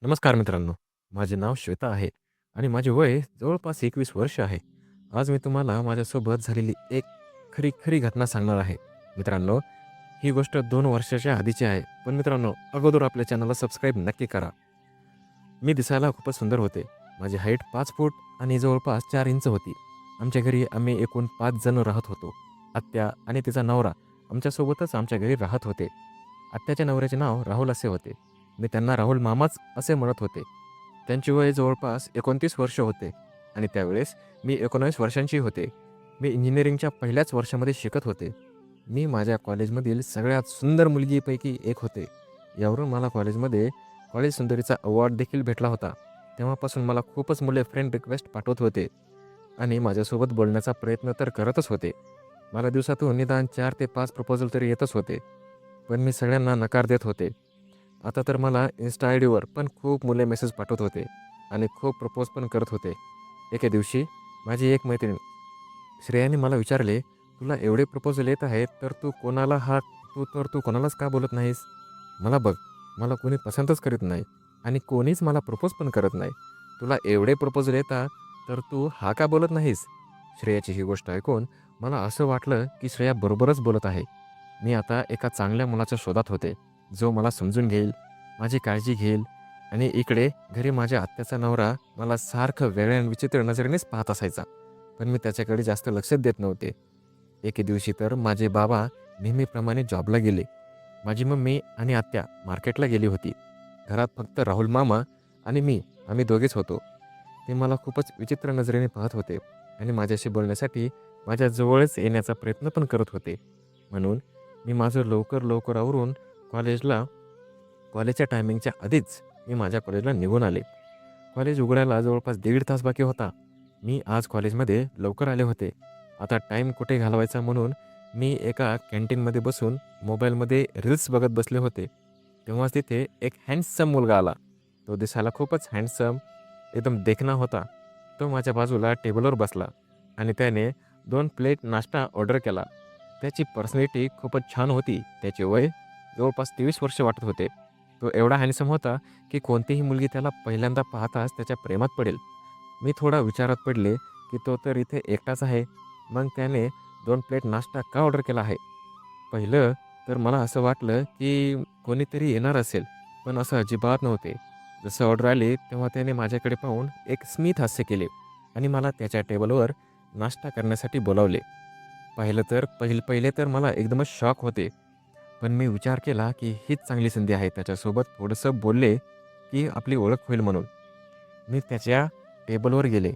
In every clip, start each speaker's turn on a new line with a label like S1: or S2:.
S1: नमस्कार मित्रांनो. माझे नाव श्वेता आहे आणि माझे वय जवळपास 21 वर्ष आहे. आज मी तुम्हाला माझ्यासोबत झालेली एक खरी घटना सांगणार आहे. मित्रांनो, ही गोष्ट 2 वर्षाच्या आधीची आहे. पण मित्रांनो, अगोदर आपल्या चॅनलला सबस्क्राईब नक्की करा. मी दिसायला खूपच सुंदर होते. माझी हाईट 5 फूट आणि जवळपास 4 इंच होती. आमच्या घरी आम्ही एकूण 5 जण राहत होतो. आत्या आणि तिचा नवरा आमच्यासोबतच आमच्या घरी राहत होते. आत्याच्या नवऱ्याचे नाव राहुल असे होते. मी त्यांना राहुल मामाच असे म्हणत होते. त्यांचे वय जवळपास 29 वर्ष होते आणि त्यावेळेस मी 19 वर्षांची होते. मी इंजिनिअरिंगच्या पहिल्याच वर्षामध्ये शिकत होते. मी माझ्या कॉलेजमधील सगळ्यात सुंदर मुलगीपैकी एक होते. यावरून मला कॉलेजमध्ये कॉलेज सुंदरीचा अवॉर्ड देखील भेटला होता. तेव्हापासून मला खूपच मुले फ्रेंड रिक्वेस्ट पाठवत होते आणि माझ्यासोबत बोलण्याचा प्रयत्न तर करतच होते. मला दिवसातून निदान 4 ते 5 प्रपोजल तरी येतच होते. पण मी सगळ्यांना नकार देत होते. आता तर मला इन्स्टा आय डीवर पण खूप मुले मेसेज पाठवत होते आणि खूप प्रपोज पण करत होते. एके दिवशी माझी एक मैत्रीण श्रेयाने मला विचारले, "तुला एवढे प्रपोजल येत आहेत, तर तू कोणालाच का बोलत नाहीस? मला बघ, मला कोणी पसंतच करीत नाही आणि कोणीच मला प्रपोज पण करत नाही. तुला एवढे प्रपोजल येतात, तर तू हा का बोलत नाहीस?" श्रेयाची ही गोष्ट ऐकून मला असं वाटलं, की श्रेया बरोबरच बोलत आहे. मी आता एका चांगल्या मुलाच्या शोधात होते, जो मला समजून घेईल, माझी काळजी घेईल आणि इकडे घरी माझ्या आत्याचा नवरा मला सारखं वेगळ्या आणि विचित्र नजरेनेच पाहत असायचा. पण मी त्याच्याकडे जास्त लक्षच देत नव्हते. एके दिवशी तर माझे बाबा नेहमीप्रमाणे जॉबला गेले. माझी मम्मी आणि आत्या मार्केटला गेली होती. घरात फक्त राहुल मामा आणि आम्ही दोघेच होतो. ते मला खूपच विचित्र नजरेने पाहत होते आणि माझ्याशी बोलण्यासाठी माझ्या जवळच येण्याचा प्रयत्न पण करत होते. म्हणून मी माझं लवकर आवरून कॉलेजला कॉलेजच्या टायमिंगच्या आधीच मी माझ्या कॉलेजला निघून आले. कॉलेज उघडायला जवळपास 1.5 तास बाकी होता. मी आज कॉलेजमध्ये लवकर आले होते. आता टाईम कुठे घालवायचा म्हणून मी एका कॅन्टीनमध्ये बसून मोबाईलमध्ये रील्स बघत बसले होते. तेव्हाच तिथे एक हँडसम मुलगा आला. तो दिसायला खूपच हँडसम, एकदम देखणा होता. तो माझ्या बाजूला टेबलवर बसला आणि त्याने 2 प्लेट नाश्ता ऑर्डर केला. त्याची पर्सनॅलिटी खूपच छान होती. त्याचे वय जवळपास 23 वर्ष वाटत होते. तो एवढा हँडसम होता की कोणतीही मुलगी त्याला पहिल्यांदा पाहताच त्याच्या प्रेमात पडेल. मी थोडा विचारात पडले की तो तर इथे एकटाच आहे. मग त्याने 2 प्लेट नाश्ता का ऑर्डर केला आहे? पहिलं तर मला असं वाटलं की कोणीतरी येणार असेल, पण असं अजिबात नव्हते. जसं ऑर्डर आली तेव्हा त्याने माझ्याकडे पाहून एक स्मित हास्य केले आणि मला त्याच्या टेबलवर नाश्ता करण्यासाठी बोलावले. पहिले तर मला एकदमच शॉक होते. पण मी विचार केला की हीच चांगली संधी आहे. त्याच्यासोबत थोडंसं बोलले की आपली ओळख होईल म्हणून. मी त्याच्या टेबलवर गेले.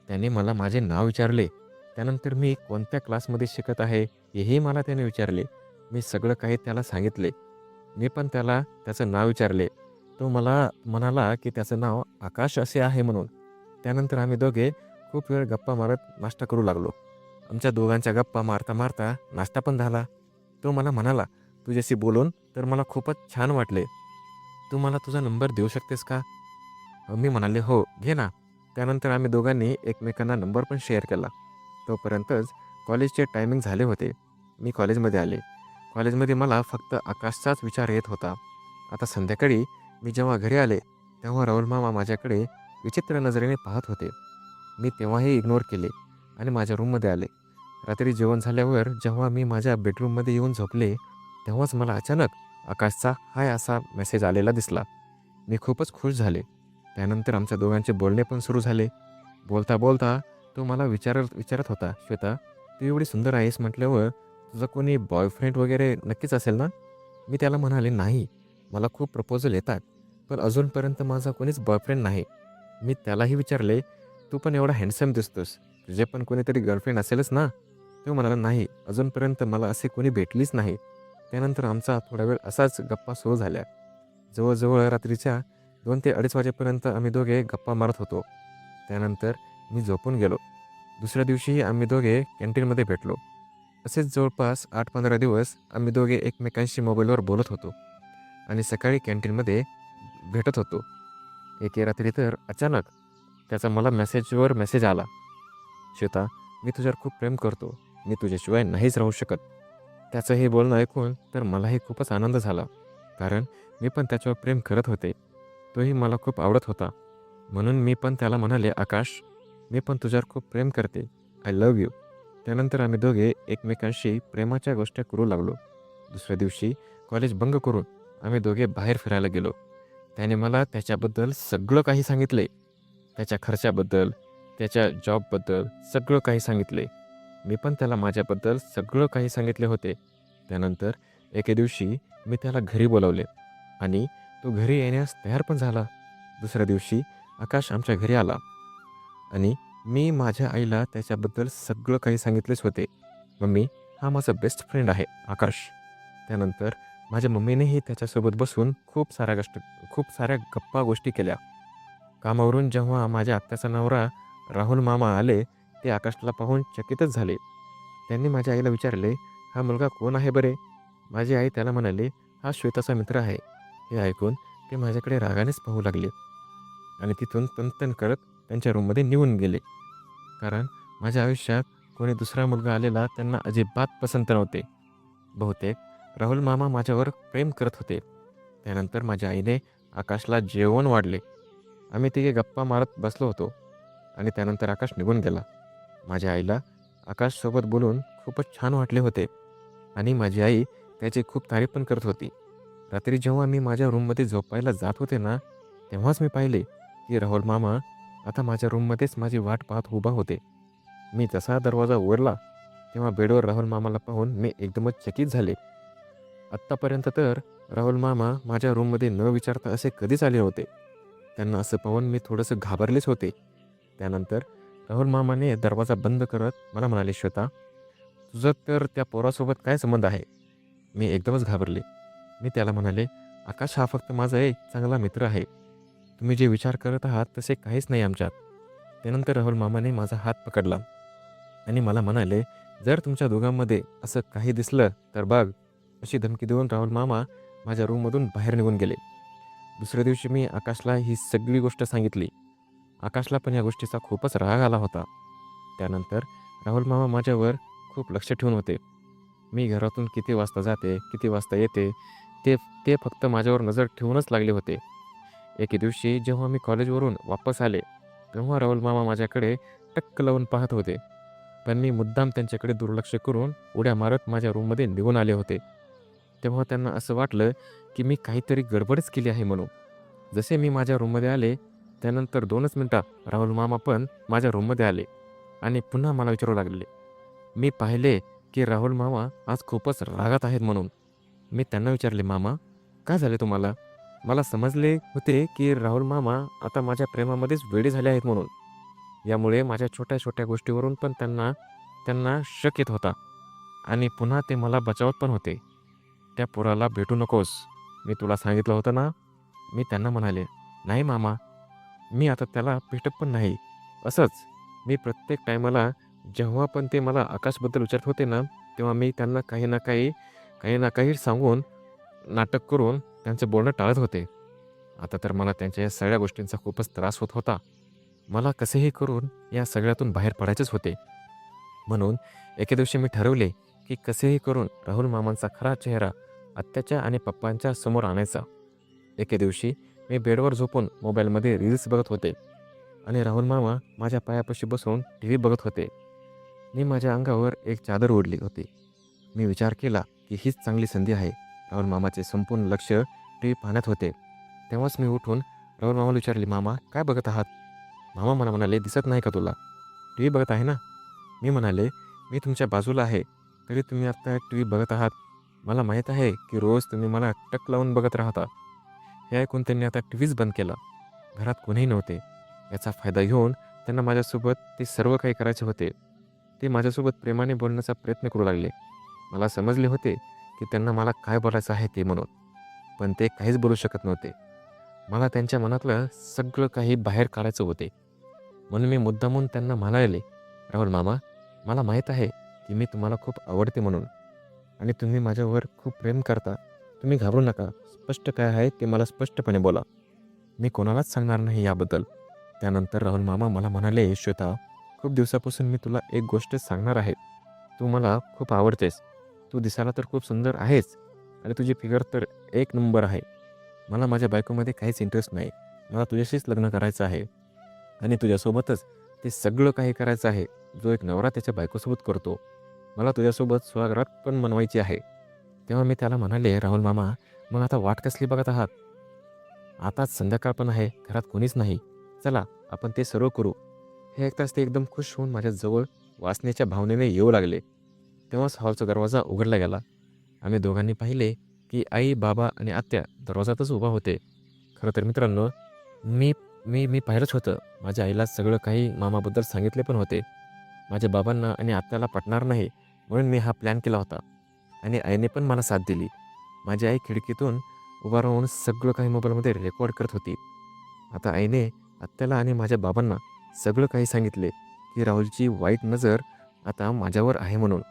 S1: त्याने मला माझे नाव विचारले. त्यानंतर मी कोणत्या क्लासमध्ये शिकत आहे हेही मला त्याने विचारले. मी सगळं काही त्याला सांगितले. मी पण त्याला त्याचं नाव विचारले. तो मला म्हणाला की त्याचं नाव आकाश असे आहे म्हणून. त्यानंतर आम्ही दोघे खूप वेळ गप्पा मारत नाश्ता करू लागलो. आमच्या दोघांच्या गप्पा मारता नाश्ता पण झाला. तो मला म्हणाला, "तुझ्याशी बोलून तर मला खूपच छान वाटले. तू मला तुझा नंबर देऊ शकतेस का?" मी म्हणाले, "हो, घे ना." त्यानंतर आम्ही दोघांनी एकमेकांना नंबर पण शेअर केला. तोपर्यंतच कॉलेजचे टायमिंग झाले होते. मी कॉलेजमध्ये आले. कॉलेजमध्ये मला फक्त आकाशचाच विचार येत होता. आता संध्याकाळी मी जेव्हा घरी आले, तेव्हा राहुल मामा माझ्याकडे विचित्र नजरेने पाहत होते. मी तेव्हाही इग्नोर केले आणि माझ्या रूममध्ये आले. रात्री जेवण झाल्यावर जेव्हा मी माझ्या बेडरूममध्ये येऊन झोपले, तेव्हाच मला अचानक आकाशचा हाय असा मेसेज आलेला दिसला. मी खूपच खुश झाले. त्यानंतर आमच्या दोघांचे बोलणे पण सुरू झाले. बोलता तो मला विचारत होता, "श्वेता, तू एवढी सुंदर आहेस म्हटल्यावर तुझा कोणी बॉयफ्रेंड वगैरे नक्कीच असेल ना?" मी त्याला म्हणाले, "नाही, मला खूप प्रपोजल येतात, पण अजूनपर्यंत माझा कोणीच बॉयफ्रेंड नाही." मी त्यालाही विचारले, "तू पण एवढा हँडसम दिसतोस. तुझे पण कोणीतरी गर्लफ्रेंड असेलच ना?" तो म्हणाला, "नाही, अजूनपर्यंत मला अशी कोणी भेटलीच नाही." त्यानंतर आमचा थोडा वेळ असाच गप्पा सुरू झाल्या. जवळजवळ रात्रीच्या 2 ते 2:30 वाजेपर्यंत आम्ही दोघे गप्पा मारत होतो. त्यानंतर मी झोपून गेलो. दुसऱ्या दिवशी आम्ही दोघे कॅन्टीनमध्ये भेटलो. असेच जवळपास 8-15 दिवस आम्ही दोघे एकमेकांशी मोबाईलवर बोलत होतो आणि सकाळी कॅन्टीनमध्ये भेटत होतो. एके रात्री तर अचानक त्याचा मला मेसेज आला, "श्वेता, मी तुझ्यावर खूप प्रेम करतो. मी तुझ्याशिवाय नाहीच राहू शकत." त्याचं हे बोलणं ऐकून तर मलाही खूपच आनंद झाला. कारण मी पण त्याच्यावर प्रेम करत होते. तोही मला खूप आवडत होता. म्हणून मी पण त्याला म्हणाले, "आकाश, मी पण तुझ्यावर खूप प्रेम करते. I love you." त्यानंतर आम्ही दोघे एकमेकांशी प्रेमाच्या गोष्टी करू लागलो. दुसऱ्या दिवशी कॉलेज बंक करून आम्ही दोघे बाहेर फिरायला गेलो. त्याने मला त्याच्याबद्दल सगळं काही सांगितले. त्याच्या खर्चाबद्दल, त्याच्या जॉबबद्दल सगळं काही सांगितले. मी पण त्याला माझ्याबद्दल सगळं काही सांगितले होते. त्यानंतर एके दिवशी मी त्याला घरी बोलावले आणि तो घरी येण्यास तयार पण झाला. दुसऱ्या दिवशी आकाश आमच्या घरी आला आणि मी माझ्या आईला त्याच्याबद्दल सगळं काही सांगितलेच होते. मम्मी, हा माझा बेस्ट फ्रेंड आहे आकाश. त्यानंतर माझ्या मम्मीनेही त्याच्यासोबत बसून खूप साऱ्या गप्पा गोष्टी केल्या. कामावरून जेव्हा माझ्या आत्याचा नवरा राहुल मामा आले, ते आकाशला पाहून चकितच झाले. त्यांनी माझ्या आईला विचारले, "हा मुलगा कोण आहे बरे?" माझी आई त्याला म्हणाली, "हा श्वेताचा मित्र आहे." हे ऐकून ते माझ्याकडे रागानेच पाहू लागले आणि तिथून तनतन करत त्यांच्या रूममध्ये निघून गेले. कारण माझ्या आयुष्यात कोणी दुसरा मुलगा आलेला त्यांना अजिबात पसंत नव्हते. बहुतेक राहुल मामा माझ्यावर प्रेम करत होते. त्यानंतर माझ्या आईने आकाशला जेवण वाढले. आम्ही तिघे गप्पा मारत बसलो होतो आणि त्यानंतर आकाश निघून गेला. माझ्या आईला आकाशसोबत बोलून खूपच छान वाटले होते आणि माझी आई त्याची खूप तारीफ पण करत होती. रात्री जेव्हा मी माझ्या रूममध्ये झोपायला जात होते ना, तेव्हाच मी पाहिले की राहुल मामा आता माझ्या रूममध्येच माझी वाट पाहत उभा होते. मी जसा दरवाजा उघडला तेव्हा बेडवर राहुल मामाला पाहून मी एकदमच चकित झाले. आत्तापर्यंत तर राहुल मामा माझ्या रूममध्ये न विचारता असे कधीच आले नव्हते. त्यांना असं पाहून मी थोडंसं घाबरलेच होते. त्यानंतर राहुल मामाने दरवाजा बंद करत मला म्हणाले, "श्वेता, तुझं तर त्या पोरासोबत काय संबंध आहे?" मी एकदमच घाबरले. मी त्याला म्हणाले, "आकाश हा फक्त माझा एक चांगला मित्र आहे. तुम्ही जे विचार करत आहात तसे काहीच नाही आमच्यात." त्यानंतर राहुल मामाने माझा हात पकडला आणि मला म्हणाले, "जर तुमच्या दोघांमध्ये असं काही दिसलं तर बघ." अशी धमकी देऊन राहुल मामा माझ्या रूममधून बाहेर निघून गेले. दुसऱ्या दिवशी मी आकाशला ही सगळी गोष्ट सांगितली. आकाशला पण या गोष्टीचा खूपच राग आला होता. त्यानंतर राहुल मामा माझ्यावर खूप लक्ष ठेवून होते. मी घरातून किती वाजता जाते, किती वाजता येते, ते ते फक्त माझ्यावर नजर ठेवूनच लागले होते. एके दिवशी जेव्हा मी कॉलेजवरून वापस आले, तेव्हा राहुल मामा माझ्याकडे टक्क लावून पाहत होते. पण मी मुद्दाम त्यांच्याकडे दुर्लक्ष करून उड्या मारत माझ्या रूममध्ये निघून आले होते. तेव्हा त्यांना असं वाटलं की मी काहीतरी गडबडच केली आहे म्हणून. जसे मी माझ्या रूममध्ये आले, त्यानंतर 2च मिनिटात राहुल मामा पण माझ्या रूममध्ये आले आणि पुन्हा मला विचारू लागले. मी पाहिले की राहुल मामा आज खूपच रागात आहेत म्हणून. मी त्यांना विचारले, "मामा, काय झाले तुम्हाला?" मला समजले होते की राहुल मामा आता माझ्या प्रेमामध्येच वेडे झाले आहेत म्हणून. यामुळे माझ्या छोट्या-छोट्या गोष्टीवरून पण त्यांना त्यांना शक येत होता आणि पुन्हा ते मला बचावत पण होते. "त्या पोराला भेटू नकोस. मी तुला सांगितलं होतं ना?" मी त्यांना म्हणाले, "नाही मामा, मी आता त्याला भेटत पण नाही." असंच मी प्रत्येक टायमाला जेव्हा पण ते मला आकाशबद्दल विचारत होते ना, तेव्हा मी त्यांना काही ना काही सांगून, नाटक करून त्यांचं बोलणं टाळत होते. आता तर मला त्यांच्या या सगळ्या गोष्टींचा खूपच त्रास होत होता. मला कसेही करून या सगळ्यातून बाहेर पडायचेच होते. म्हणून एके दिवशी मी ठरवले की कसेही करून राहुल मामांचा खरा चेहरा आत्याच्या आणि पप्पांच्या समोर आणायचा. एके दिवशी मी बेडवर झोपून मोबाईलमध्ये रील्स बघत होते आणि राहुल मामा माझ्या पायापाशी बसून टी व्ही बघत होते. मी माझ्या अंगावर एक चादर ओढली होती. मी विचार केला की हीच चांगली संधी आहे. राहुल मामाचे संपूर्ण लक्ष टी व्ही पाहण्यात होते. तेव्हाच मी उठून राहुल मामाला विचारले, "मामा, काय बघत आहात?" मामा मला म्हणाले, "दिसत नाही का तुला? टी व्ही बघत आहे ना?" मी म्हणाले, "मी तुमच्या बाजूला आहे, तरी तुम्ही आता टी व्ही बघत आहात. मला माहीत आहे की रोज तुम्ही मला टक लावून बघत राहता." हे ऐकून त्यांनी आता टी व्हीच बंद केला. घरात कोणीही नव्हते. याचा फायदा घेऊन त्यांना माझ्यासोबत ते सर्व काही करायचे होते. ते माझ्यासोबत प्रेमाने बोलण्याचा प्रयत्न करू लागले. मला समजले होते की त्यांना मला काय बोलायचं आहे ते म्हणून. पण ते काहीच बोलू शकत नव्हते. मला त्यांच्या मनातलं सगळं काही बाहेर काढायचं होते. म्हणून मी मुद्दामून त्यांना म्हणाले, "राहुल मामा, मला माहीत आहे की मी तुम्हाला खूप आवडते म्हणून आणि तुम्ही माझ्यावर खूप प्रेम करता. तुम्ही घाबरू नका. स्पष्ट काय आहे ते मला स्पष्टपणे बोला. मी कोणालाच सांगणार नाही याबद्दल." त्यानंतर राहुल मामा मला म्हणाले, "श्वेता, खूप दिवसापासून मी तुला एक गोष्ट सांगणार आहे. तू मला खूप आवडतेस. तू दिसायला तर खूप सुंदर आहेस आणि तुझी फिगर तर एक नंबर आहे. मला माझ्या बायकोमध्ये काहीच इंटरेस्ट नाही. मला तुझ्याशीच लग्न करायचं आहे आणि तुझ्यासोबतच ते सगळं काही करायचं आहे जो एक नवरा त्याच्या बायकोसोबत करतो. मला तुझ्यासोबत स्वागत पण मनवायची आहे. तेव्हा मी त्याला म्हणाले, राहुल मामा, मग आता वाट कसली बघत आहात? आताच संध्याकाळ पण आहे, घरात कोणीच नाही. चला आपण ते सर्व करू. हे ऐकताच ते एकदम खुश होऊन माझ्याजवळ वासनेच्या भावनेने येऊ लागले. तेव्हाच हॉलचा दरवाजा उघडला गेला. आम्ही दोघांनी पाहिले की आई, बाबा आणि आत्या दरवाजातच उभा होते. खरं तर मित्रांनो, मी मी मी पाहिलंच होतं. माझ्या आईला सगळं काही मामाबद्दल सांगितले पण होते. माझ्या बाबांना आणि आत्याला पटणार नाही म्हणून मी हा प्लॅन केला होता आणि आईने पण मला साथ दिली. माझी आई खिडकीतून उभा राहून सगळं काही मोबाईलमध्ये रेकॉर्ड करत होती. आता आईने आत्याला आणि माझ्या बाबांना सगळं काही सांगितले की राहुलची वाईट नजर आता माझ्यावर आहे म्हणून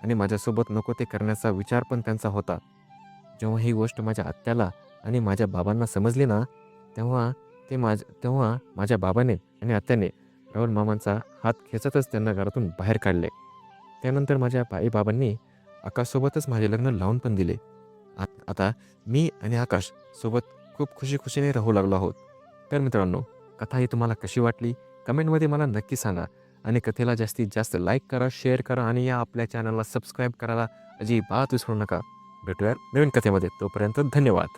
S1: आणि माझ्यासोबत नको ते करण्याचा विचार पण त्यांचा होता. जेव्हा ही गोष्ट माझ्या आत्याला आणि माझ्या बाबांना समजली ना, तेव्हा माझ्या बाबाने आणि आत्याने राहुल मामांचा हात खेचतच त्यांना घरातून बाहेर काढले. त्यानंतर माझ्या आई-बाबांनी आकाशसोबतच माझे लग्न लावून पण दिले. आता मी आणि आकाश सोबत खूप खुशी-खुशीने राहू लागलो आहोत. तर मित्रांनो, कथा ही तुम्हाला कशी वाटली? कमेंटमध्ये मला नक्की सांगा आणि कथेला जास्तीत जास्त लाईक करा, शेअर करा आणि या आपल्या चॅनलला सबस्क्राईब करायला अजिबात विसरू नका. भेटूया नवीन कथेमध्ये. तोपर्यंत धन्यवाद.